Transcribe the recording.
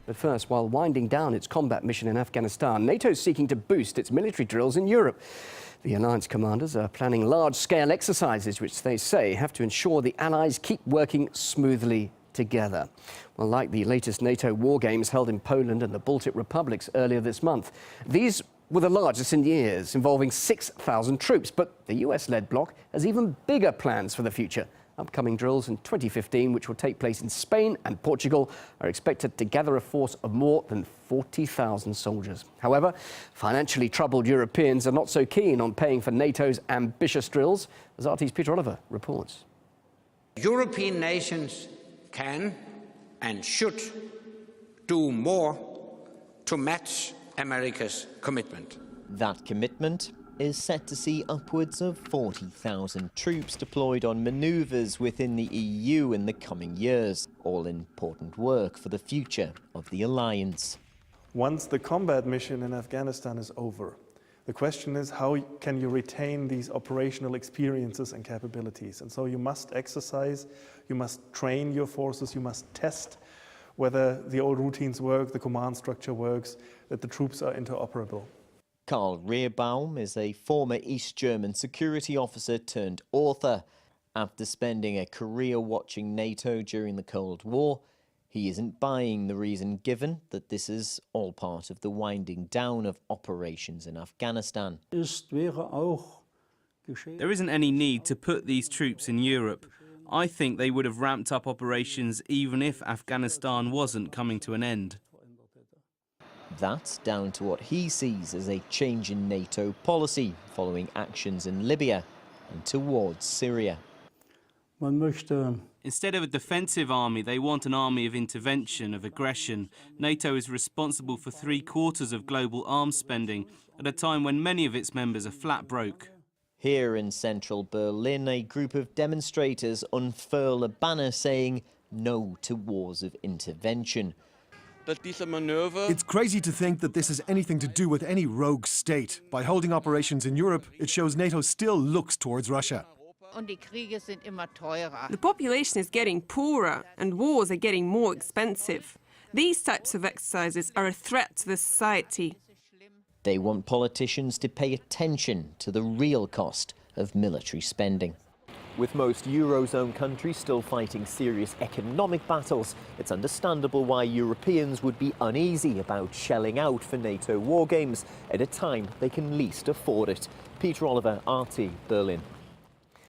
But first, while winding down its combat mission in Afghanistan, NATO is seeking to boost its military drills in Europe. The alliance commanders are planning large-scale exercises which they say have to ensure the allies keep working smoothly together. Well, like the latest NATO war games held in Poland and the Baltic republics earlier this month, these were the largest in years, involving 6,000 troops. But the US-led bloc has even bigger plans for the future. Upcoming drills in 2015, which will take place in Spain and Portugal, are expected to gather a force of more than 40,000 soldiers. However, financially troubled Europeans are not so keen on paying for NATO's ambitious drills, as RT's Peter Oliver reports. European nations can and should do more to match America's commitment. That commitment is set to see upwards of 40,000 troops deployed on manoeuvres within the EU in the coming years. All important work for the future of the alliance. Once the combat mission in Afghanistan is over, the question is how can you retain these operational experiences and capabilities? And so you must exercise, you must train your forces, you must test whether the old routines work, the command structure works, that the troops are interoperable. Karl Rehrbaum is a former East German security officer turned author. After spending a career watching NATO during the Cold War, he isn't buying the reason given that this is all part of the winding down of operations in Afghanistan. There isn't any need to put these troops in Europe. I think they would have ramped up operations even if Afghanistan wasn't coming to an end. That's down to what he sees as a change in NATO policy following actions in Libya and towards Syria. Instead of a defensive army, they want an army of intervention, of aggression. NATO is responsible for 3/4 of global arms spending at a time when many of its members are flat broke. Here in central Berlin, a group of demonstrators unfurl a banner saying no to wars of intervention. It's crazy to think that this has anything to do with any rogue state. By holding operations in Europe, it shows NATO still looks towards Russia. The population is getting poorer and wars are getting more expensive. These types of exercises are a threat to the society. They want politicians to pay attention to the real cost of military spending. With most Eurozone countries still fighting serious economic battles, it's understandable why Europeans would be uneasy about shelling out for NATO war games at a time they can least afford it. Peter Oliver, RT, Berlin.